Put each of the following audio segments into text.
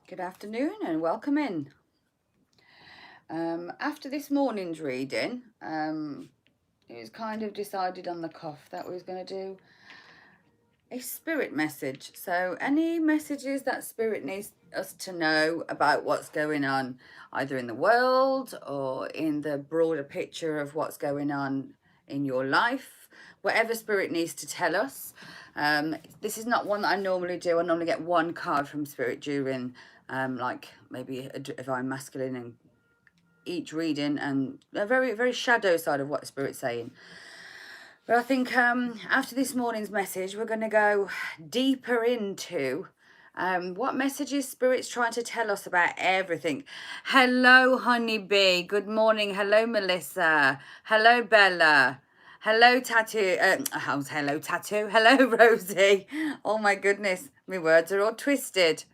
Good afternoon and welcome in. After this morning's reading, it was kind of decided on the cuff that we was going to do a spirit message. So any messages that spirit needs us to know about what's going on, either in the world or in the broader picture of what's going on in your life, whatever spirit needs to tell us. This is not one that I normally do. I normally get one card from spirit during like maybe a divine masculine and each reading, and a very, very shadow side of what the spirit's saying. But I think after this morning's message, we're going to go deeper into what messages Spirit's trying to tell us about everything. Hello, Honeybee. Good morning. Hello, Melissa. Hello, Bella. Hello, Tattoo. Hello, Tattoo. Hello, Rosie. Oh, my goodness. My words are all twisted.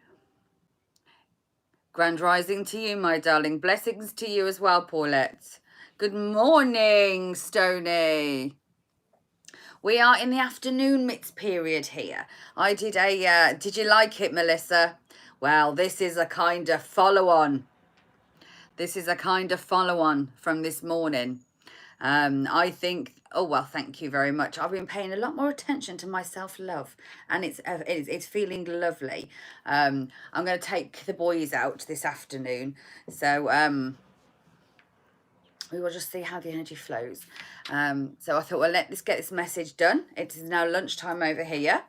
Grand rising to you, my darling. Blessings to you as well, Paulette. Good morning, Stony. We are in the afternoon mixed period here. I did did you like it, Melissa? Well, this is a kind of follow-on. This is a kind of follow-on from this morning. I think, oh, well, thank you very much. I've been paying a lot more attention to my self-love, and it's feeling lovely. I'm going to take the boys out this afternoon. So, we will just see how the energy flows. So I thought, well, let's get this message done. It is now lunchtime over here.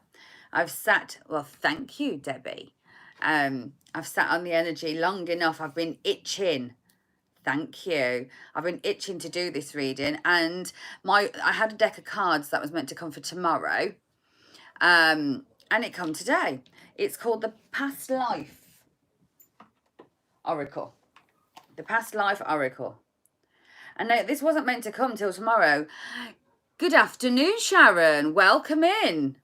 I've sat, well, thank you, Debbie. I've sat on the energy long enough. I've been itching. Thank you. I've been itching to do this reading, and I had a deck of cards that was meant to come for tomorrow, and it come today. It's called the Past Life Oracle. The Past Life Oracle. And no, this wasn't meant to come till tomorrow. Good afternoon, Sharon. Welcome in.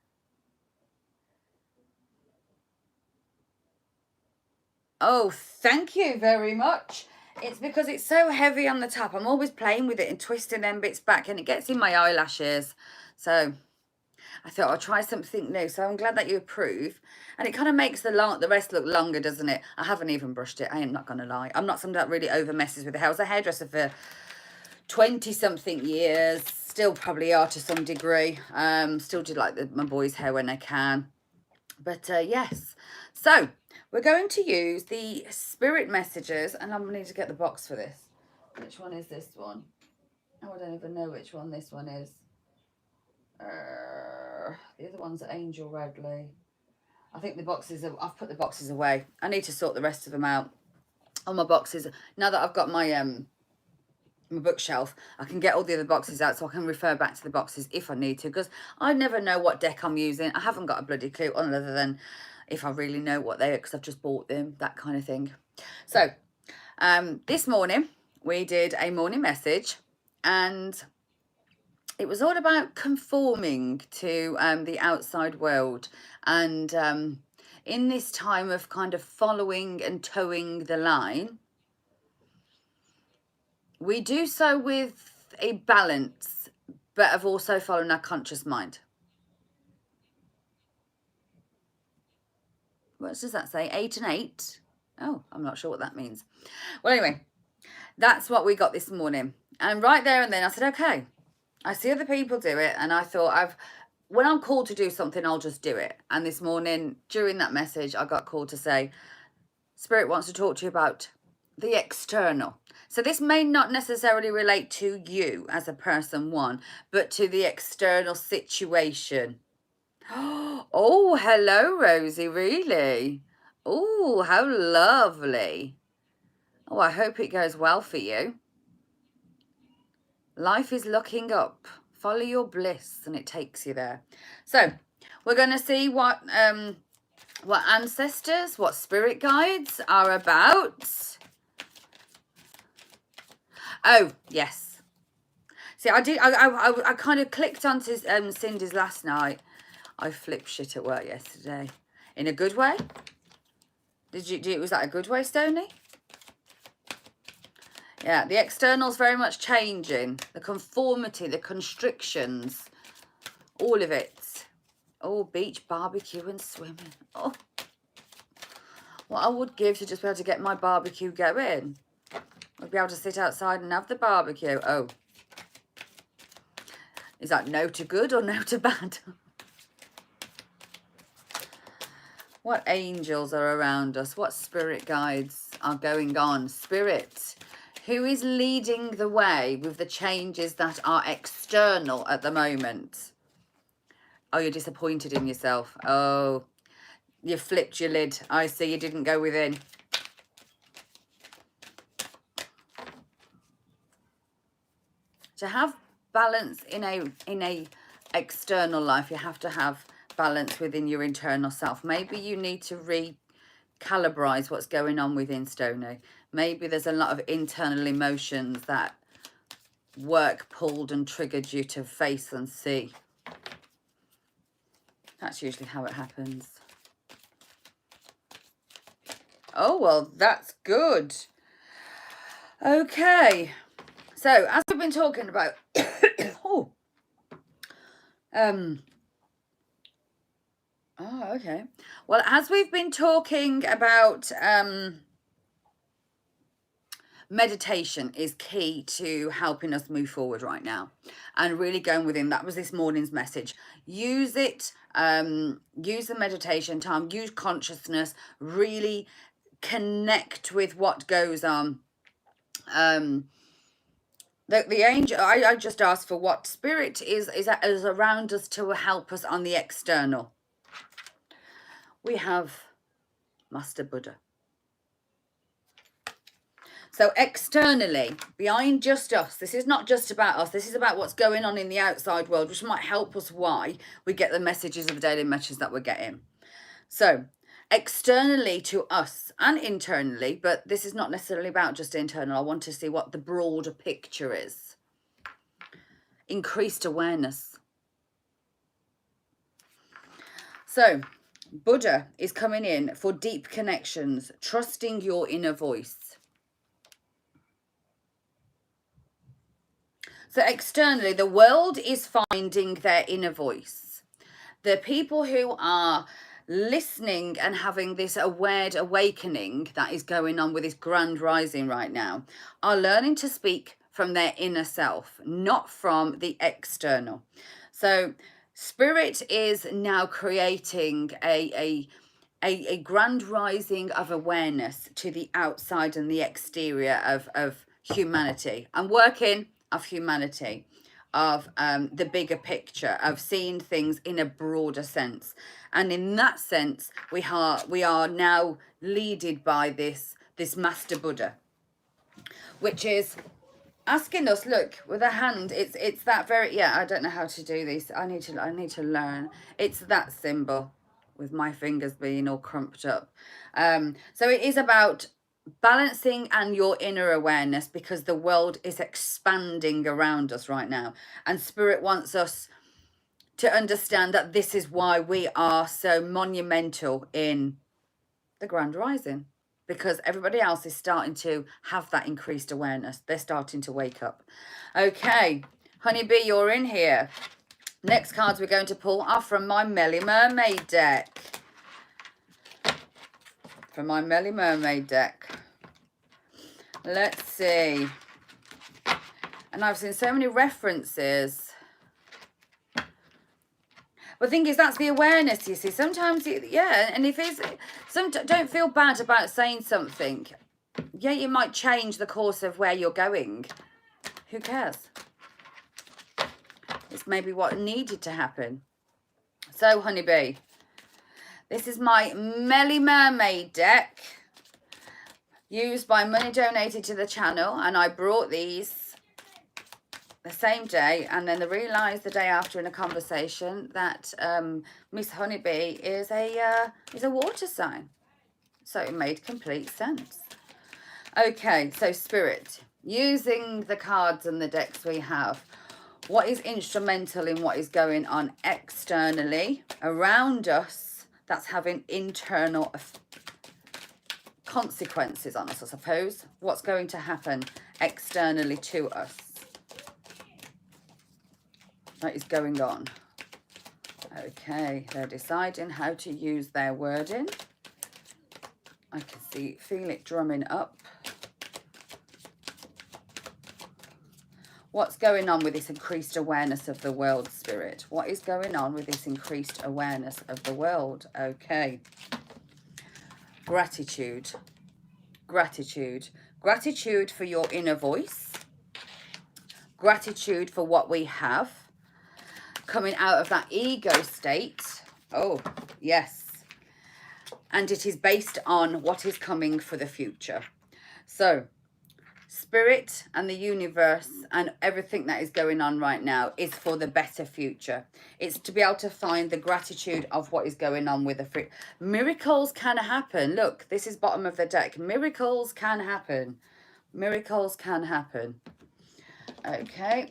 Oh, thank you very much. It's because it's so heavy on the top. I'm always playing with it and twisting them bits back, and it gets in my eyelashes. So I thought I'll try something new. So I'm glad that you approve. And it kind of makes the rest look longer, doesn't it? I haven't even brushed it. I am not going to lie. I'm not somebody that really over messes with the hair. I was a hairdresser for 20-something years. Still probably are to some degree. Still do like my boys' hair when I can. But yes. So we're going to use the spirit messages, and I'm going to need to get the box for this. Which one is this one? Oh, I don't even know which one this one is. The other one's Angel Radley. I think the boxes are, I've put the boxes away. I need to sort the rest of them out. On my boxes, now that I've got my bookshelf, I can get all the other boxes out so I can refer back to the boxes if I need to, because I never know what deck I'm using. I haven't got a bloody clue other than if I really know what they are, because I've just bought them, that kind of thing. So this morning we did a morning message, and it was all about conforming to the outside world, and in this time of kind of following and towing the line, we do so with a balance, but of also following our conscious mind. What does that say? 8 and 8? Oh, I'm not sure what that means. Well, anyway, that's what we got this morning. And right there and then I said, okay, I see other people do it. And I thought, when I'm called to do something, I'll just do it. And this morning, during that message, I got called to say, Spirit wants to talk to you about the external. So this may not necessarily relate to you as a person, one, but to the external situation. Oh, hello, Rosie, really? Oh, how lovely. Oh, I hope it goes well for you. Life is looking up. Follow your bliss and it takes you there. So we're going to see what ancestors, what spirit guides are about. Oh, yes. See, I kind of clicked onto Cindy's last night. I flipped shit at work yesterday. In a good way? Was that a good way, Stoney? Yeah, the external's very much changing. The conformity, the constrictions, all of it. Oh, beach, barbecue and swimming. Oh. What I would give to just be able to get my barbecue going. I'd be able to sit outside and have the barbecue. Oh. Is that no to good or no to bad? What angels are around us? What spirit guides are going on? Spirit, who is leading the way with the changes that are external at the moment? Oh, you're disappointed in yourself. Oh, you flipped your lid. I see you didn't go within. To have balance in a external life, you have to have balance within your internal self. Maybe you need to recalibrate what's going on within Stoney. Maybe there's a lot of internal emotions that work pulled and triggered you to face and see. That's usually how it happens. Oh, well, that's good. Okay. So, as we've been talking about... oh, okay. Well, as we've been talking about... meditation is key to helping us move forward right now and really going within. That was this morning's message. Use it, use the meditation time, use consciousness, really connect with what goes on. The angel, I just asked for what spirit is around us to help us on the external. We have Master Buddha. So externally, behind just us, this is not just about us, this is about what's going on in the outside world, which might help us why we get the messages of the daily messages that we're getting. So externally to us and internally, but this is not necessarily about just internal. I want to see what the broader picture is. Increased awareness. So Buddha is coming in for deep connections, trusting your inner voice. So externally, the world is finding their inner voice. The people who are listening and having this awakening that is going on with this grand rising right now are learning to speak from their inner self, not from the external. So spirit is now creating a grand rising of awareness to the outside and the exterior of humanity. I'm working of humanity, of the bigger picture, of seeing things in a broader sense. And in that sense, we are now leaded by this Master Buddha, which is asking us, look, with a hand, it's that very, yeah, I don't know how to do this. I need to learn. It's that symbol with my fingers being all crumped up. So it is about balancing and your inner awareness, because the world is expanding around us right now, and spirit wants us to understand that this is why we are so monumental in the grand rising, because everybody else is starting to have that increased awareness. They're starting to wake up. Okay, Honeybee, you're in here. Next cards we're going to pull are from my Melly Mermaid deck. From my Melly Mermaid deck. Let's see. And I've seen so many references. But the thing is, that's the awareness, you see. Sometimes, yeah, and if it's... don't feel bad about saying something. Yeah, you might change the course of where you're going. Who cares? It's maybe what needed to happen. So, Honeybee, this is my Melly Mermaid deck, used by money donated to the channel, and I brought these the same day, and then I realised the day after in a conversation that Miss Honeybee is a water sign, so it made complete sense. Okay, so Spirit, using the cards and the decks we have, what is instrumental in what is going on externally around us that's having internal consequences on us, I suppose. What's going to happen externally to us that is going on? Okay, they're deciding how to use their wording. I can feel it drumming up. What's going on with this increased awareness of the world, Spirit? What is going on with this increased awareness of the world? Okay. Gratitude. Gratitude. Gratitude for your inner voice. Gratitude for what we have. Coming out of that ego state. Oh, yes. And it is based on what is coming for the future. So, Spirit and the universe and everything that is going on right now is for the better future. It's to be able to find the gratitude of what is going on with the miracles can happen. Look, this is bottom of the deck. Miracles can happen. Miracles can happen. Okay,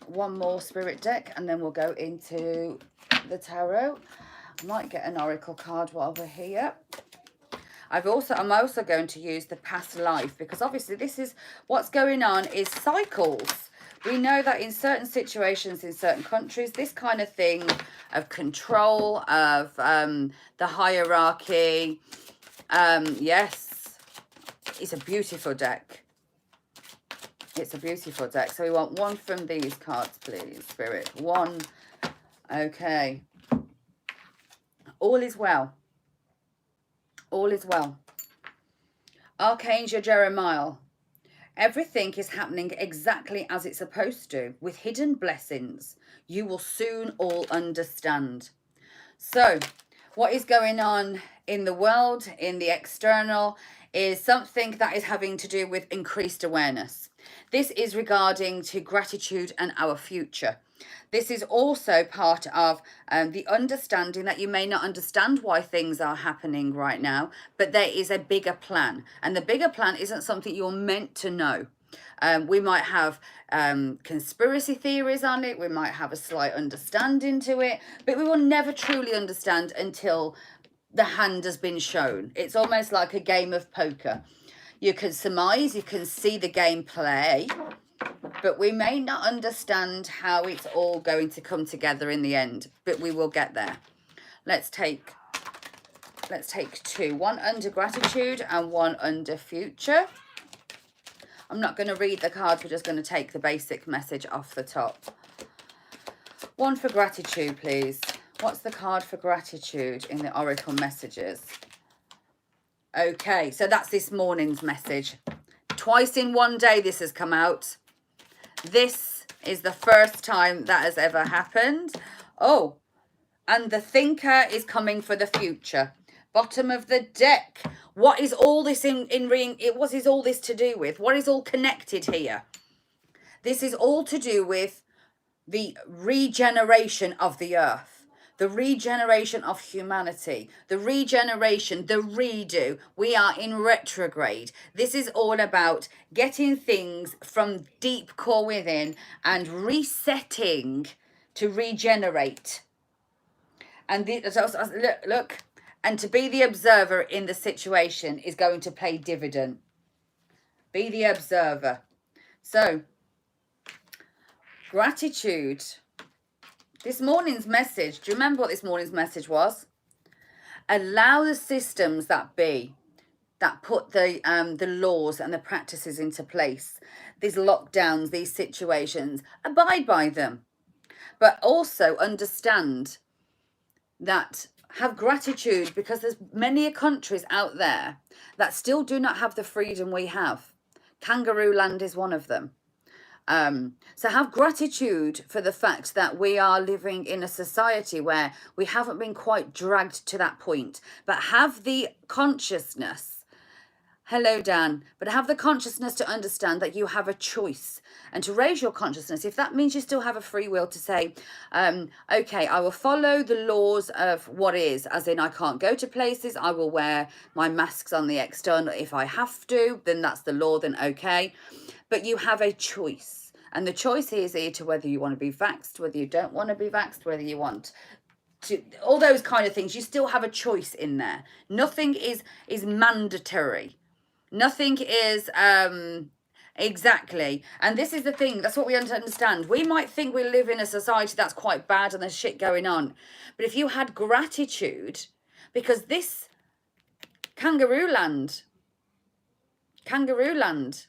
one more spirit deck and then we'll go into the tarot. I might get an oracle card while we're here. I'm also going to use the past life, because obviously this is what's going on is cycles. We know that in certain situations, in certain countries, this kind of thing of control, of the hierarchy, yes, it's a beautiful deck. It's a beautiful deck. So we want one from these cards, please, Spirit. One. Okay. All is well. All is well. Archangel Jeremiah. Everything is happening exactly as it's supposed to, with hidden blessings. You will soon all understand. So, what is going on in the world, in the external, is something that is having to do with increased awareness. This is regarding to gratitude and our future. This is also part of the understanding that you may not understand why things are happening right now, but there is a bigger plan. And the bigger plan isn't something you're meant to know. We might have conspiracy theories on it. We might have a slight understanding to it, but we will never truly understand until the hand has been shown. It's almost like a game of poker. You can surmise, you can see the game play, but we may not understand how it's all going to come together in the end, but we will get there. Let's take two. One under gratitude and one under future. I'm not going to read the cards. We're just going to take the basic message off the top. One for gratitude, please. What's the card for gratitude in the oracle messages? Okay, so that's this morning's message. Twice in one day this has come out. This is the first time that has ever happened. Oh, and the thinker is coming for the future. Bottom of the deck. What is all this what is all this to do with? What is all connected here? This is all to do with the regeneration of the earth. The regeneration of humanity, the regeneration, the redo. We are in retrograde. This is all about getting things from deep core within and resetting to regenerate. And look, and to be the observer in the situation is going to pay dividend. Be the observer. So, gratitude. This morning's message, do you remember what this morning's message was? Allow the systems that put the laws and the practices into place, these lockdowns, these situations, abide by them. But also understand that, have gratitude, because there's many countries out there that still do not have the freedom we have. Kangaroo land is one of them. So have gratitude for the fact that we are living in a society where we haven't been quite dragged to that point, but have the consciousness, hello Dan, but have the consciousness to understand that you have a choice and to raise your consciousness. If that means you still have a free will to say, okay, I will follow the laws of what is, as in I can't go to places, I will wear my masks on the external if I have to, then that's the law, then okay. But you have a choice. And the choice is here to whether you want to be vaxxed, whether you don't want to be vaxxed, whether you want to, all those kind of things. You still have a choice in there. Nothing is mandatory. Nothing is, exactly. And this is the thing. That's what we understand. We might think we live in a society that's quite bad and there's shit going on. But if you had gratitude, because this Kangaroo land. Kangaroo land.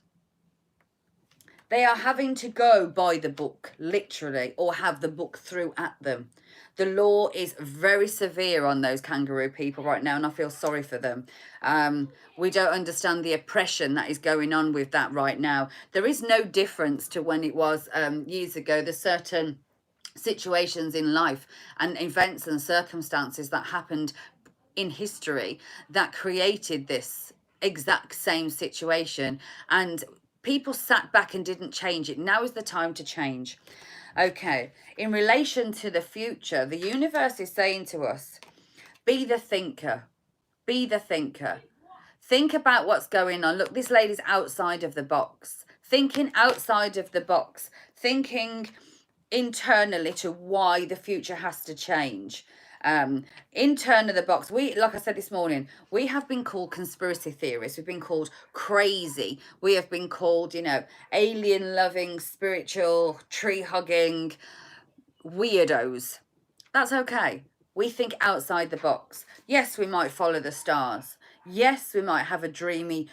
They are having to go by the book, literally, or have the book through at them. The law is very severe on those kangaroo people right now, and I feel sorry for them. We don't understand the oppression that is going on with that right now. There is no difference to when it was years ago. There's certain situations in life and events and circumstances that happened in history that created this exact same situation, and people sat back and didn't change it. Now is the time to change. Okay, in relation to the future, the universe is saying to us, be the thinker. Be the thinker. Think about what's going on. Look, this lady's outside of the box. Thinking outside of the box. Thinking internally to why the future has to change. Internal of the box, we, like I said this morning, we have been called conspiracy theorists. We've been called crazy. We have been called, you know, alien loving, spiritual, tree hugging weirdos. That's okay. We think outside the box. Yes, we might follow the stars. Yes, we might have a dreamy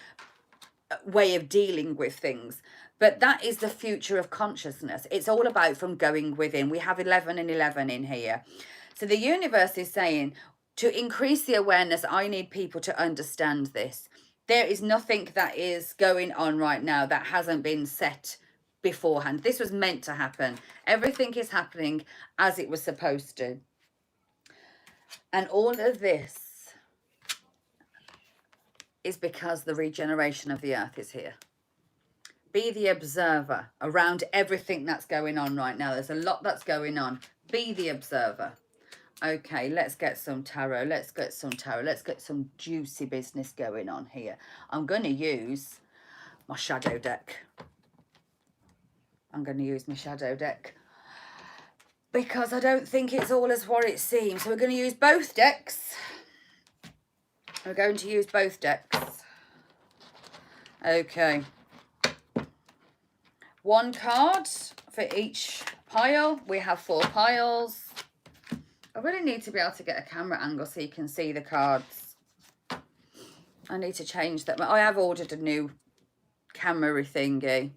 way of dealing with things. But that is the future of consciousness. It's all about from going within. We have 11 and 11 in here. So the universe is saying, to increase the awareness, I need people to understand this. There is nothing that is going on right now that hasn't been set beforehand. This was meant to happen. Everything is happening as it was supposed to. And all of this is because the regeneration of the earth is here. Be the observer around everything that's going on right now. There's a lot that's going on. Be the observer. Okay, let's get some tarot. Let's get some tarot. Let's get some juicy business going on here. I'm going to use my shadow deck. I'm going to use my shadow deck because I don't think it's all as what it seems. So we're going to use both decks. We're going to use both decks. Okay. One card for each pile. We have 4 piles. I really need to be able to get a camera angle so you can see the cards. I need to change that. I have ordered a new camera thingy.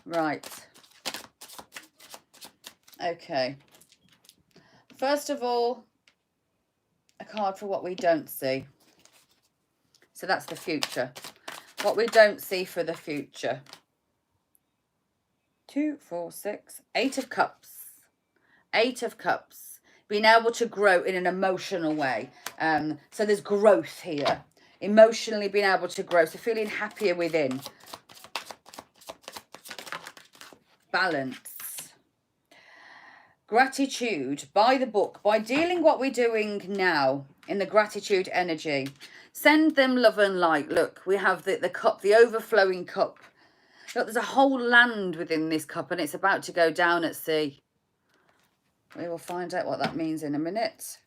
Right. Okay. First of all, a card for what we don't see. So that's the future. What we don't see for the future. 2, 4, 6, 8 of Cups. 8 of Cups. Being able to grow in an emotional way. So there's growth here. Emotionally being able to grow. So feeling happier within. Balance. Gratitude. By the book. By dealing what we're doing now in the gratitude energy. Send them love and light. Look, we have the cup, the overflowing cup. Look, there's a whole land within this cup and it's about to go down at sea. We will find out what that means in a minute.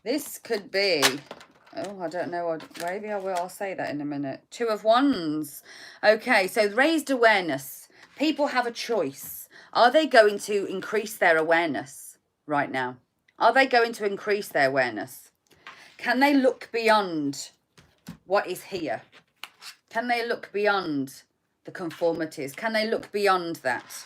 This could be, oh, I don't know, maybe I will, I'll say that in a minute. 2 of Wands. Okay, so raised awareness. People have a choice. Are they going to increase their awareness right now? Are they going to increase their awareness? Can they look beyond what is here? Can they look beyond the conformities? Can they look beyond that?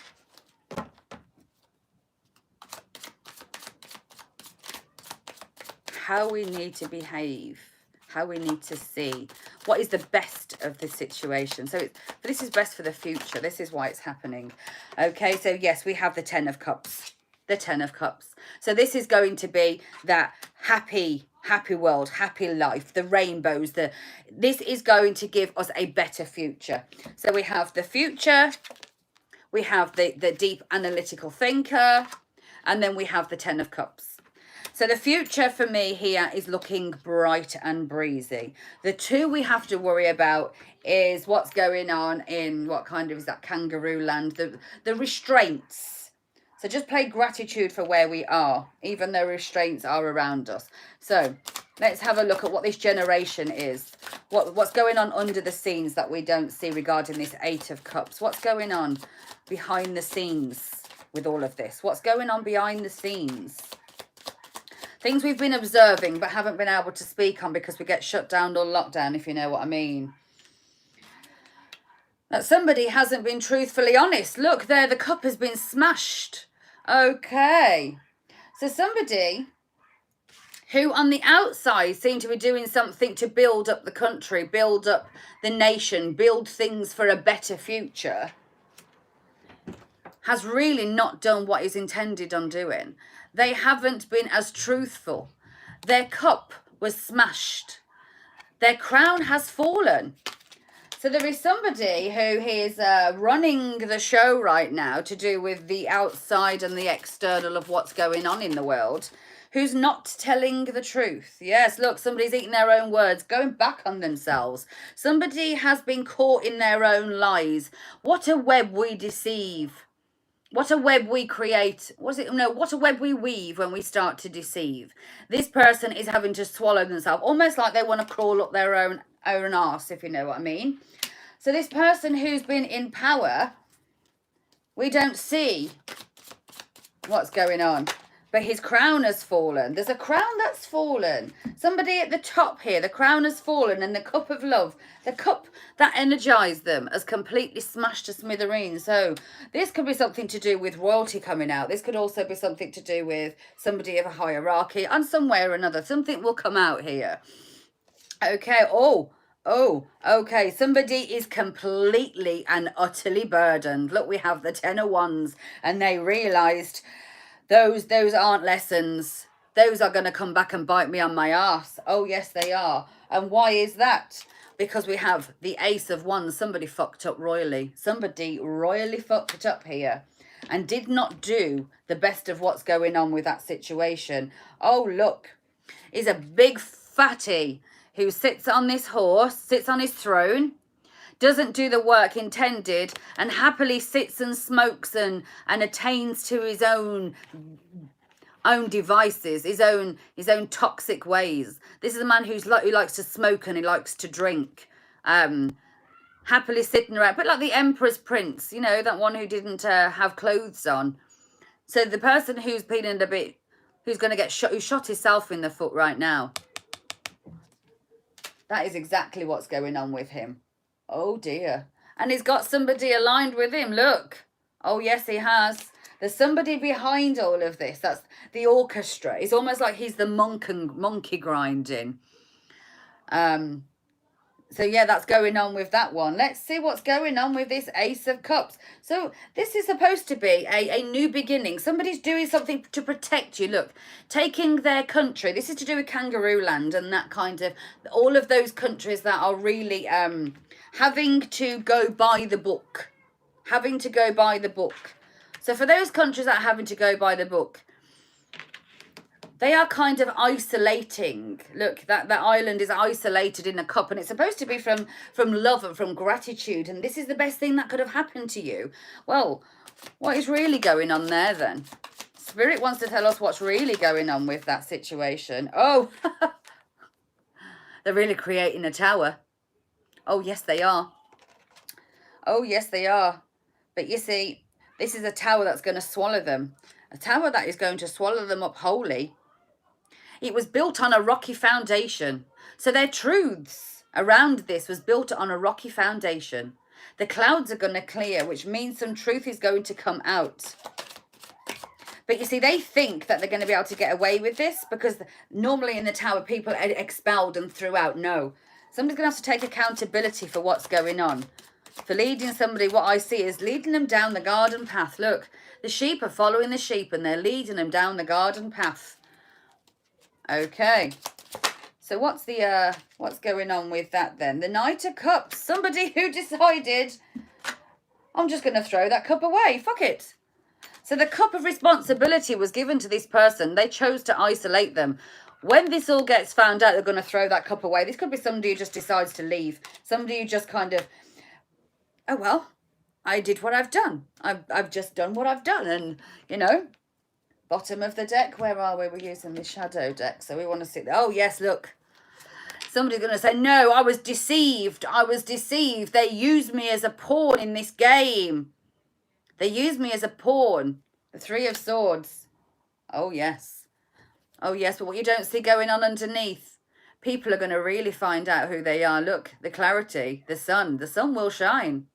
How we need to behave, how we need to see what is the best of the situation. So this is best for the future. This is why it's happening. Okay, so yes, we have the 10 of Cups. The 10 of Cups. So this is going to be that happy world, happy life, the rainbows. This is going to give us a better future. So we have the future, we have the deep analytical thinker, and then we have the 10 of Cups. So the future for me here is looking bright and breezy. The 2 we have to worry about is what's going on in, what kind of is that, kangaroo land, the restraints. So just play gratitude for where we are, even though restraints are around us. So let's have a look at what this generation is. What's going on under the scenes that we don't see regarding this 8 of Cups. What's going on behind the scenes with all of this? What's going on behind the scenes? Things we've been observing but haven't been able to speak on because we get shut down or locked down, if you know what I mean. That somebody hasn't been truthfully honest. Look there, the cup has been smashed. Okay. So somebody who on the outside seem to be doing something to build up the country, build up the nation, build things for a better future, has really not done what is intended on doing. They haven't been as truthful. Their cup was smashed. Their crown has fallen. So there is somebody who is running the show right now to do with the outside and the external of what's going on in the world, who's not telling the truth. Yes, look, somebody's eating their own words, going back on themselves. Somebody has been caught in their own lies. What a web we deceive. What a web we create. What a web we weave when we start to deceive. This person is having to swallow themselves, almost like they want to crawl up their own arse, if you know what I mean. So this person who's been in power, we don't see what's going on. But his crown has fallen. There's a crown that's fallen. Somebody at the top here, the crown has fallen, and the cup of love, the cup that energized them, has completely smashed to smithereens. So this could be something to do with royalty coming out. This could also be something to do with somebody of a hierarchy, and some way or another, something will come out here. Okay, okay, somebody is completely and utterly burdened. Look, we have the 10 of Wands, and they realised those aren't lessons. Those are going to come back and bite me on my arse. Oh, yes, they are. And why is that? Because we have the Ace of Wands. Somebody fucked up royally. Somebody royally fucked up here and did not do the best of what's going on with that situation. Oh, look, he's a big fatty who sits on this horse, sits on his throne, doesn't do the work intended, and happily sits and smokes and attains to his own devices, his own toxic ways. This is a man who likes to smoke and he likes to drink, happily sitting around, but like the Emperor's Prince, you know, that one who didn't have clothes on. So the person who's been in a bit, who's going to get shot, who shot himself in the foot right now. That is exactly what's going on with him. Oh, dear. And he's got somebody aligned with him. Look. Oh, yes, he has. There's somebody behind all of this. That's the orchestra. It's almost like he's the monkey grinding. So, yeah, that's going on with that one. Let's see what's going on with this Ace of Cups. So this is supposed to be a new beginning. Somebody's doing something to protect you. Look, taking their country. This is to do with Kangaroo Land and that kind of, all of those countries that are really having to go by the book. Having to go by the book. So for those countries that are having to go by the book, they are kind of isolating. Look, that island is isolated in a cup, and it's supposed to be from love and from gratitude, and this is the best thing that could have happened to you. Well, what is really going on there then? Spirit wants to tell us what's really going on with that situation. Oh, they're really creating a tower. Oh, yes, they are. Oh, yes, they are. But you see, this is a tower that's going to swallow them. A tower that is going to swallow them up wholly. It was built on a rocky foundation. So their truths around this was built on a rocky foundation. The clouds are going to clear, which means some truth is going to come out. But you see, they think that they're going to be able to get away with this because normally in the tower, people are expelled and threw out. No. Somebody's going to have to take accountability for what's going on. For leading somebody, what I see is leading them down the garden path. Look, the sheep are following the sheep and they're leading them down the garden path. Okay, so what's going on with that then? The Knight of Cups. Somebody who decided, I'm just going to throw that cup away. Fuck it. So the cup of responsibility was given to this person. They chose to isolate them. When this all gets found out, they're going to throw that cup away. This could be somebody who just decides to leave. Somebody who just kind of, oh, well, I did what I've done. I've just done what I've done. And, you know. Bottom of the deck, where are we? We're using the shadow deck, so we want to see. Oh, yes, look. Somebody's going to say, no, I was deceived. I was deceived. They used me as a pawn in this game. They used me as a pawn. The Three of Swords. Oh, yes. Oh, yes, but what you don't see going on underneath, people are going to really find out who they are. Look, the clarity, the sun will shine.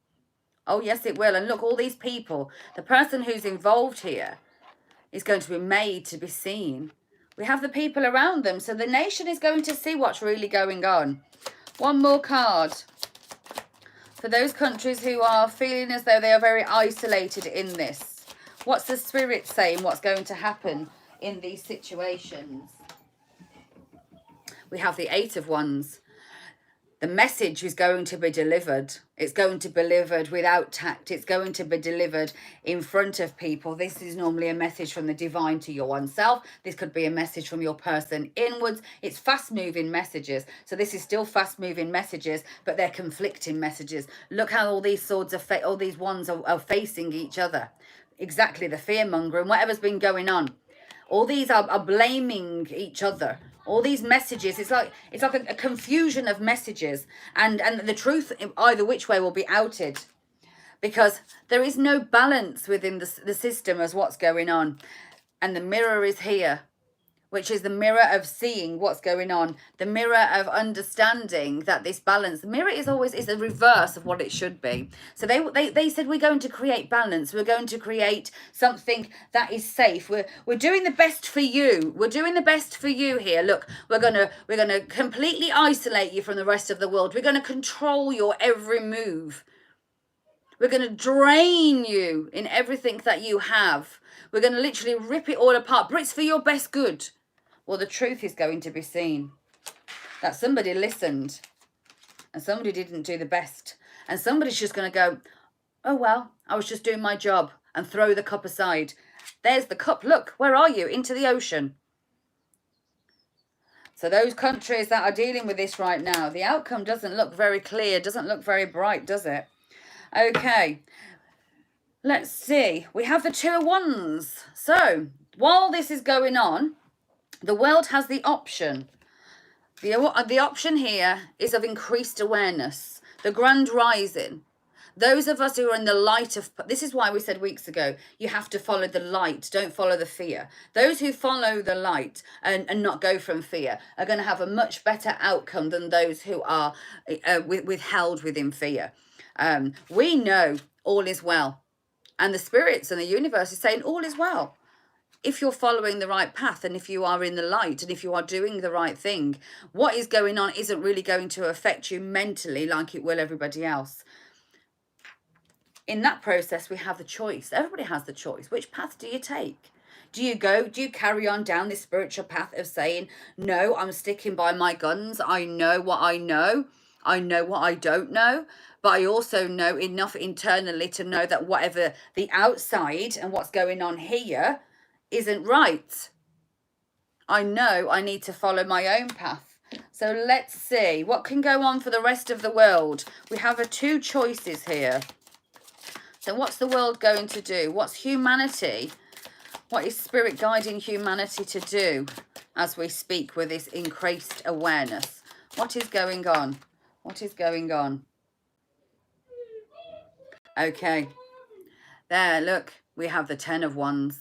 Oh, yes, it will. And look, all these people, the person who's involved here is going to be made to be seen. We have the people around them, so the nation is going to see what's really going on. One more card. For those countries who are feeling as though they are very isolated in this, what's the spirit saying? What's going to happen in these situations? We have the Eight of Wands. The message is going to be delivered. It's going to be delivered without tact. It's going to be delivered in front of people. This is normally a message from the divine to your oneself. This could be a message from your person inwards. It's fast-moving messages. So this is still fast-moving messages, but they're conflicting messages. Look how all these swords are, all these wands are facing each other. Exactly, the fear-monger and whatever's been going on. All these are blaming each other. All these messages, it's like a confusion of messages, and the truth either which way will be outed, because there is no balance within the system as what's going on. And the mirror is here, which is the mirror of seeing what's going on, the mirror of understanding that this balance, the mirror is the reverse of what it should be. So they said, we're going to create balance, we're going to create something that is safe, we're doing the best for you, we're doing the best for you here. Look, we're gonna completely isolate you from the rest of the world, we're going to control your every move, we're going to drain you in everything that you have, we're going to literally rip it all apart, but it's for your best good. Well, the truth is going to be seen. That somebody listened and somebody didn't do the best. And somebody's just going to go, oh, well, I was just doing my job, and throw the cup aside. There's the cup. Look, where are you? Into the ocean. So those countries that are dealing with this right now, the outcome doesn't look very clear, doesn't look very bright, does it? Okay. Let's see. We have the Two of Wands. So while this is going on, the world has the option. The option here is of increased awareness, the grand rising. Those of us who are in the light of, this is why we said weeks ago, you have to follow the light, don't follow the fear. Those who follow the light and not go from fear are going to have a much better outcome than those who are withheld within fear. We know all is well. And the spirits and the universe is saying all is well. If you're following the right path, and if you are in the light, and if you are doing the right thing, what is going on isn't really going to affect you mentally like it will everybody else. In that process, we have the choice. Everybody has the choice. Which path do you take? Do you carry on down this spiritual path of saying, no, I'm sticking by my guns. I know what I know. I know what I don't know. But I also know enough internally to know that whatever the outside and what's going on here isn't right. I know I need to follow my own path. So let's see what can go on for the rest of the world. We have two choices here. So what's the world going to do? What's humanity? What is spirit guiding humanity to do as we speak with this increased awareness? What is going on? What is going on? Okay. There, look, we have the Ten of Wands.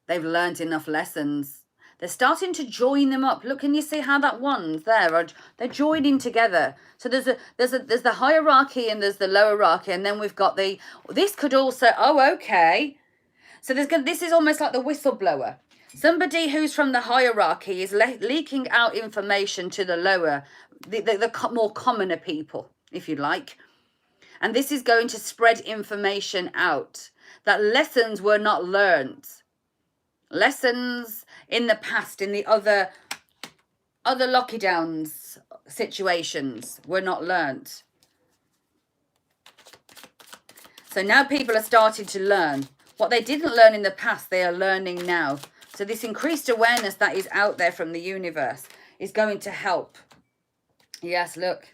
They've learned enough lessons. They're starting to join them up. Look, can you see how that wand there? They're joining together. So there's the hierarchy and there's the lower hierarchy, and then we've got the. This could also. Oh, okay. So this is almost like the whistleblower. Somebody who's from the hierarchy is leaking out information to the lower, the more commoner people, if you like. And this is going to spread information out that lessons were not learned. Lessons in the past, in the other lockdowns situations were not learnt. So now people are starting to learn. What they didn't learn in the past, they are learning now. So this increased awareness that is out there from the universe is going to help. Yes, look.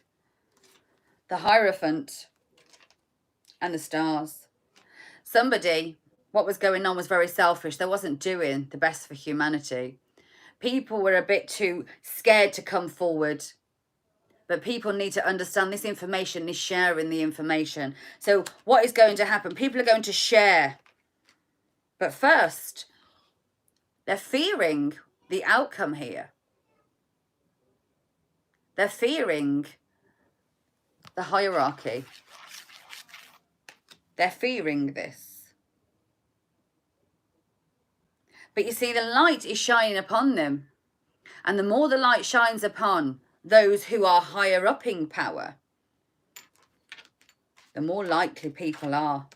The Hierophant and the stars. Somebody, what was going on was very selfish. They wasn't doing the best for humanity. People were a bit too scared to come forward. But people need to understand this information is sharing the information. So what is going to happen? People are going to share. But first, They're fearing the outcome here. They're fearing the hierarchy. They're fearing this. But you see, the light is shining upon them. And the more the light shines upon those who are higher up in power, the more likely people are.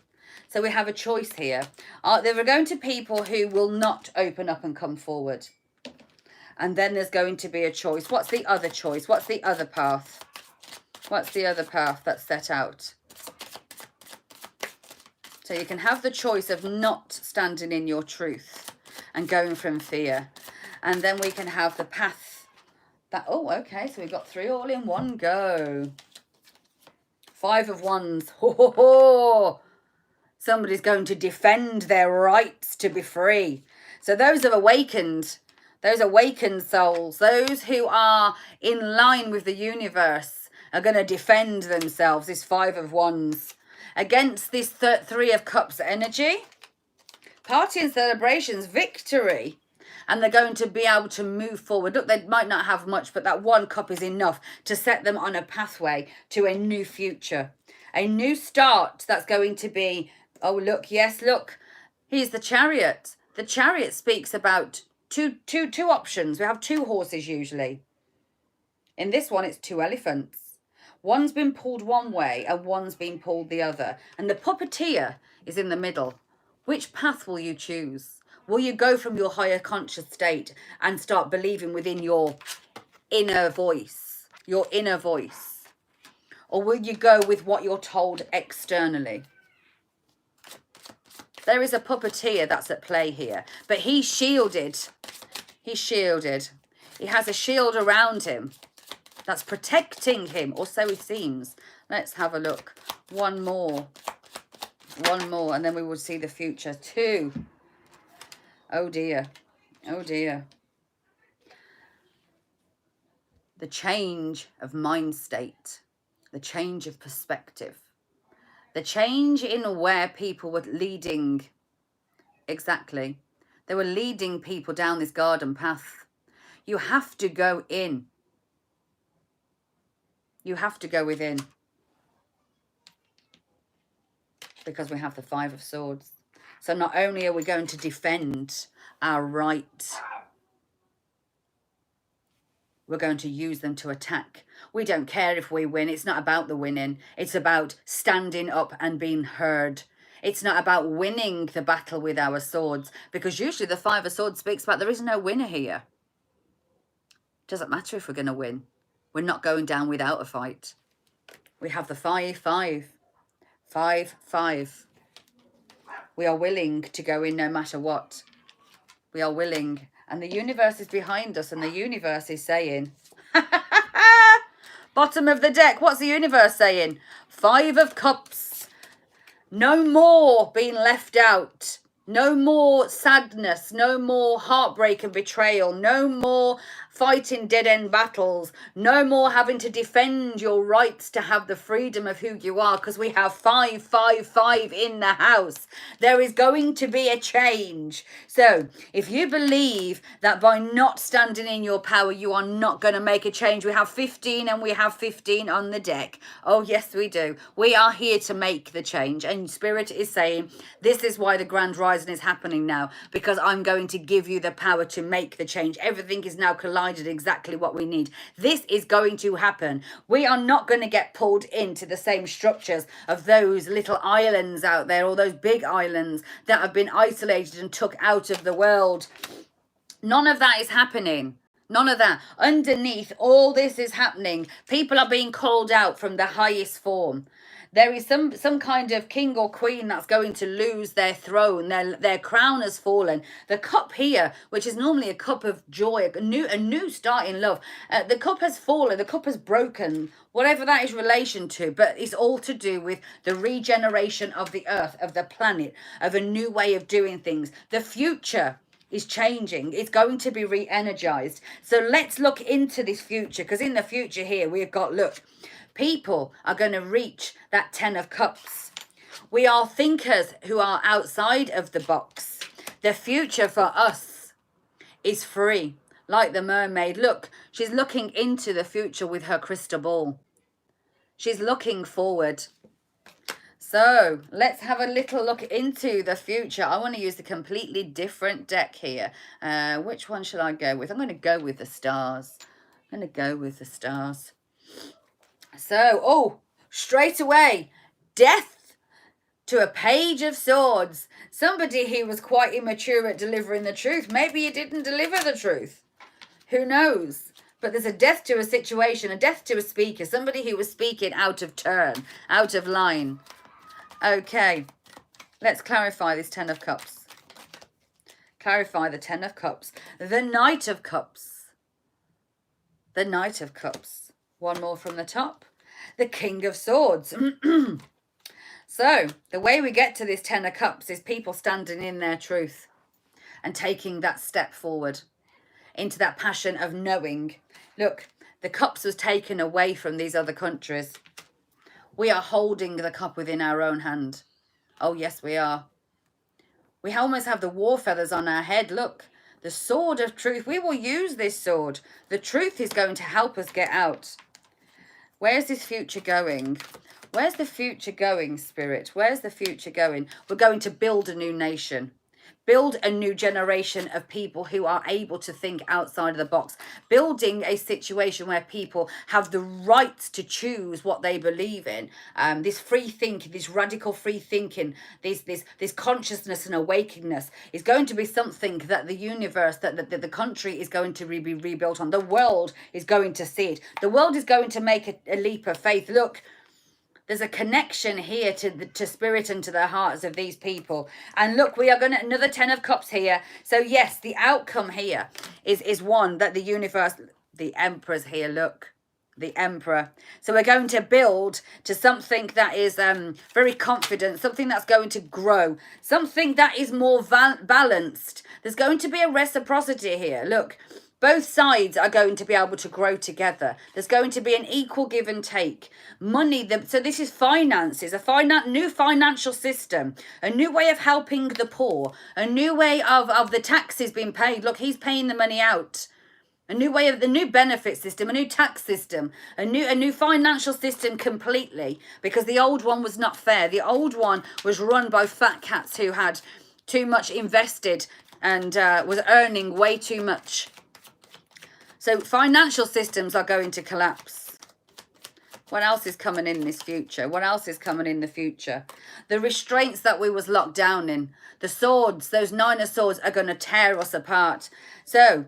So we have a choice here. There are going to be people who will not open up and come forward. And then there's going to be a choice. What's the other choice? What's the other path? What's the other path that's set out? So you can have the choice of not standing in your truth and going from fear. And then we can have the path that, oh, okay, so we've got 3 all in one go. 5 of Wands. Ho, ho, ho. Somebody's going to defend their rights to be free. So those have awakened. Those awakened souls, those who are in line with the universe, are going to defend themselves. This 5 of Wands against this 3 of Cups energy. Party and celebrations, victory. And they're going to be able to move forward. Look, they might not have much, but that 1 cup is enough to set them on a pathway to a new future. A new start that's going to be, oh, look, yes, look. Here's the Chariot. The Chariot speaks about two options. We have 2 horses usually. In this one, it's 2 elephants. One's been pulled one way and one's been pulled the other. And the puppeteer is in the middle. Which path will you choose? Will you go from your higher conscious state and start believing within your inner voice? Your inner voice. Or will you go with what you're told externally? There is a puppeteer that's at play here. But he's shielded. He's shielded. He has a shield around him that's protecting him. Or so it seems. Let's have a look. One more. One more. And then we will see the future. 2. Oh dear. Oh dear. The change of mind state. The change of perspective. The change in where people were leading. Exactly. They were leading people down this garden path. You have to go in. You have to go within. Because we have the 5 of Swords. So not only are we going to defend our right, we're going to use them to attack. We don't care if we win. It's not about the winning. It's about standing up and being heard. It's not about winning the battle with our swords. Because usually the 5 of Swords speaks about there is no winner here. Doesn't matter if we're going to win. We're not going down without a fight. We have the 5, 5. 5, 5. We are willing to go in no matter what. We are willing. And the universe is behind us. And the universe is saying, bottom of the deck, what's the universe saying? 5 of Cups. No more being left out. No more sadness. No more heartbreak and betrayal. No more fighting dead-end battles. No more having to defend your rights to have the freedom of who you are, because we have 5, 5, 5 in the house. There is going to be a change. So if you believe that by not standing in your power, you are not going to make a change, we have 15 and we have 15 on the deck. Oh, yes, we do. We are here to make the change. And Spirit is saying, this is why the Grand Rising is happening now, because I'm going to give you the power to make the change. Everything is now collided exactly what we need. This is going to happen. We are not going to get pulled into the same structures of those little islands out there, or those big islands that have been isolated and took out of the world. None of that is happening. None of that. Underneath all this is happening. People are being called out from the highest form. There is some kind of king or queen that's going to lose their throne. Their crown has fallen. The cup here, which is normally a cup of joy, a new start in love. The cup has fallen. The cup has broken. Whatever that is relation to. But it's all to do with the regeneration of the earth, of the planet, of a new way of doing things. The future is changing. It's going to be re-energized. So let's look into this future, because in the future here we've got, look, people are going to reach that 10 of Cups. We are thinkers who are outside of the box. The future for us is free. Like the mermaid, look, she's looking into the future with her crystal ball. She's looking forward. So let's have a little look into the future. I want to use a completely different deck here. Which one shall I go with? I'm going to go with the stars. I'm going to go with the stars. So, oh, straight away, death to a page of swords. Somebody who was quite immature at delivering the truth. Maybe he didn't deliver the truth. Who knows? But there's a death to a situation, a death to a speaker, somebody who was speaking out of turn, out of line. Okay, let's clarify this Ten of Cups. Clarify the Ten of Cups. The Knight of Cups. The Knight of Cups. One more from the top. The King of Swords. So, the way we get to this Ten of Cups is people standing in their truth and taking that step forward into that passion of knowing. Look, the cups was taken away from these other countries. We are holding the cup within our own hand. Oh, yes, we are. We almost have the war feathers on our head. Look, the sword of truth. We will use this sword. The truth is going to help us get out. Where's this future going? Where's the future going, Spirit? Where's the future going? We're going to build a new nation. Build a new generation of people who are able to think outside of the box. Building a situation where people have the right to choose what they believe in. This free thinking, this radical free thinking, this consciousness and awakeness is going to be something that the universe, that the country is going to be rebuilt on. The world is going to see it. The world is going to make a leap of faith. Look, there's a connection here to spirit and to the hearts of these people. And look, we are going to, another Ten of Cups here. So yes, the outcome here is one that the universe, the Emperor's here, look, the Emperor. So we're going to build to something that is very confident, something that's going to grow, something that is more balanced. There's going to be a reciprocity here. Look, both sides are going to be able to grow together. There's going to be an equal give and take. Money, so this is finances, a new financial system, a new way of helping the poor, a new way of the taxes being paid. Look, he's paying the money out. A new way of the new benefit system, a new tax system, a new financial system completely, because the old one was not fair. The old one was run by fat cats who had too much invested and was earning way too much. So financial systems are going to collapse. What else is coming in this future? What else is coming in the future? The restraints that we was locked down in. The swords, those Nine of Swords are going to tear us apart. So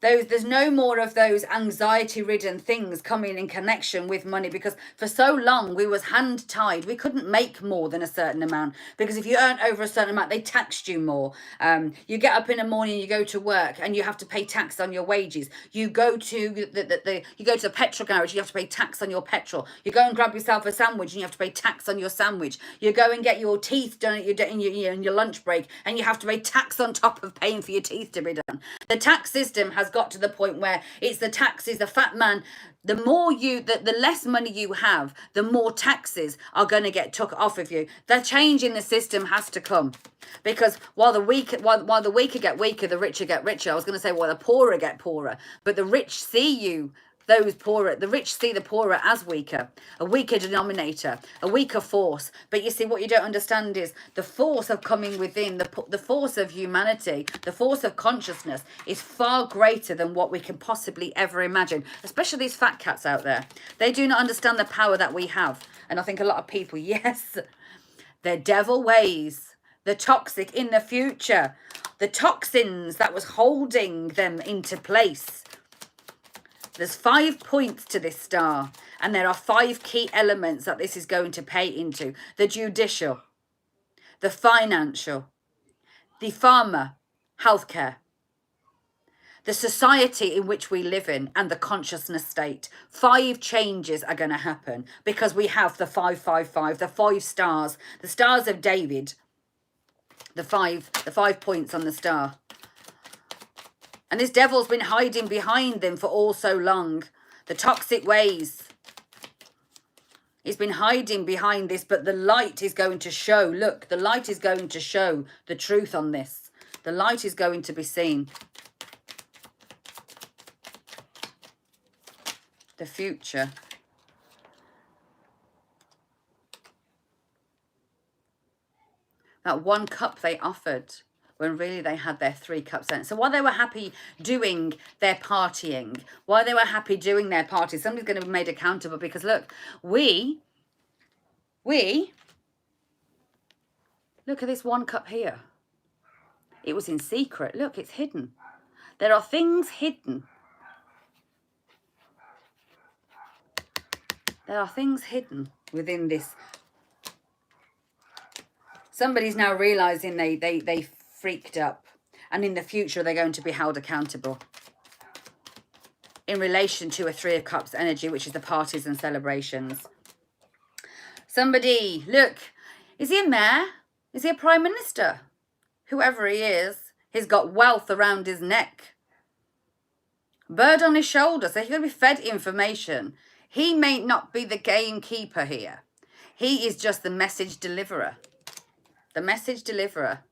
there's no more of those anxiety-ridden things coming in connection with money, because for so long we was hand-tied. We couldn't make more than a certain amount, because if you earned over a certain amount, they taxed you more. You get up in the morning, you go to work, and you have to pay tax on your wages. You go to you go to the petrol garage, you have to pay tax on your petrol. You go and grab yourself a sandwich, and you have to pay tax on your sandwich. You go and get your teeth done in your lunch break, and you have to pay tax on top of paying for your teeth to be done. The tax system has got to the point where it's the taxes, the fat man, the more the less money you have, the more taxes are going to get took off of you. The change in the system has to come, because while the weaker get weaker, the richer get richer. I was going to say, well, the poorer get poorer, but the rich see you. Those poorer, the rich see the poorer as weaker, a weaker denominator, a weaker force. But you see, what you don't understand is the force of coming within, the force of humanity, the force of consciousness is far greater than what we can possibly ever imagine, especially these fat cats out there. They do not understand the power that we have. And I think a lot of people, yes, their devil ways, the toxic in the future, the toxins that was holding them into place. There's 5 points to this star, and there are 5 key elements that this is going to pay into. The judicial, the financial, the pharma, healthcare, the society in which we live in, and the consciousness state. 5 changes are going to happen because we have the 555, the 5 stars, the stars of David, the 5 points on the star. And this devil's been hiding behind them for all so long. The toxic ways. He's been hiding behind this, but the light is going to show. Look, the light is going to show the truth on this. The light is going to be seen. the future. That 1 cup they offered, when really they had their 3 cups in. So while they were happy doing their partying, while they were happy doing their party, somebody's going to be made accountable, because look, we, look at this 1 cup here. It was in secret. Look, it's hidden. There are things hidden. There are things hidden within this. Somebody's now realizing they freaked up, and in the future they're going to be held accountable in relation to a 3 of Cups energy, which is the parties and celebrations. Somebody, look, is he a mayor? Is he a prime minister? Whoever he is, he's got wealth around his neck. Bird on his shoulder, so he's going to be fed information. He may not be the gamekeeper here. He is just the message deliverer. The message deliverer.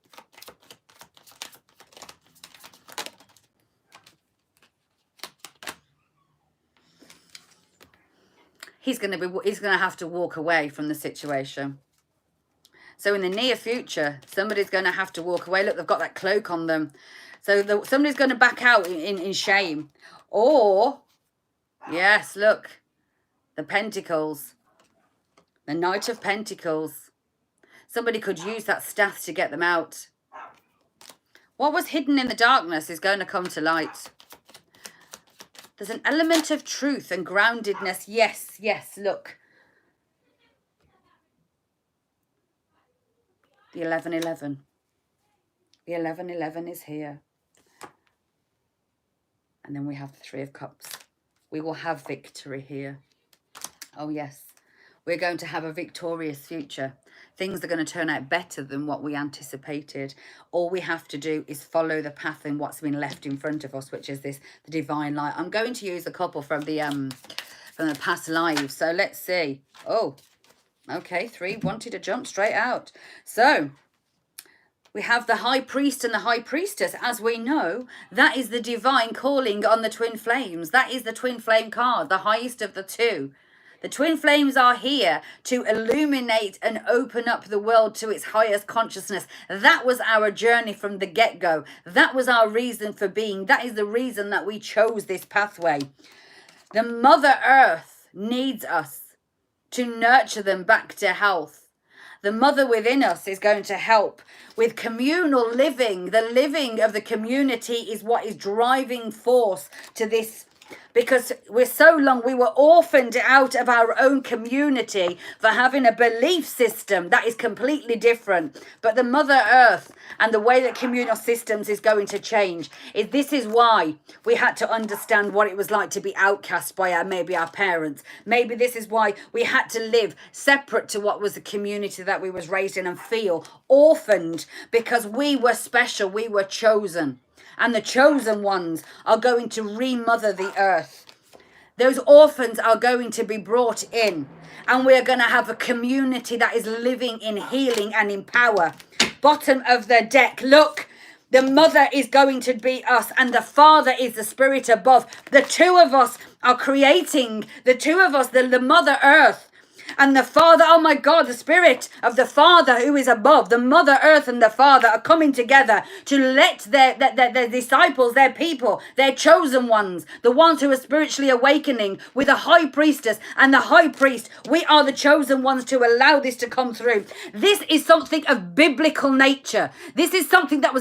He's going to have to walk away from the situation. So in the near future, somebody's going to have to walk away. Look, they've got that cloak on them. So somebody's going to back out in shame. Or, yes, look, the Pentacles. The Knight of Pentacles. Somebody could use that staff to get them out. What was hidden in the darkness is going to come to light. There's an element of truth and groundedness. Yes, yes, look. The 1111. The 1111 is here. And then we have the 3 of Cups. We will have victory here. Oh, yes. We're going to have a victorious future. Things are going to turn out better than what we anticipated. All we have to do is follow the path in what's been left in front of us, which is this, the divine light. I'm going to use a couple from the past lives. So let's see. Oh, okay. 3 wanted to jump straight out. So we have the High Priest and the High Priestess. As we know, that is the divine calling on the twin flames. That is the twin flame card, the highest of the 2. The twin flames are here to illuminate and open up the world to its highest consciousness. That was our journey from the get-go. That was our reason for being. That is the reason that we chose this pathway. The Mother Earth needs us to nurture them back to health. The mother within us is going to help with communal living. The living of the community is what is driving force to this, because we were orphaned out of our own community for having a belief system that is completely different. But the Mother Earth and the way that communal systems is going to change. This is why we had to understand what it was like to be outcast by maybe our parents. Maybe this is why we had to live separate to what was the community that we was raised in and feel orphaned, because we were special, we were chosen. And the chosen ones are going to remother the earth. Those orphans are going to be brought in. And we're going to have a community that is living in healing and in power. Bottom of the deck. Look, the mother is going to be us. And the father is the spirit above. The 2 of us are creating. The 2 of us, the Mother Earth. And the Father, oh my God, the Spirit of the Father who is above, the Mother Earth and the Father are coming together to let their disciples, their people, their chosen ones, the ones who are spiritually awakening with a High Priestess and the High Priest. We are the chosen ones to allow this to come through. This is something of biblical nature. This is something that was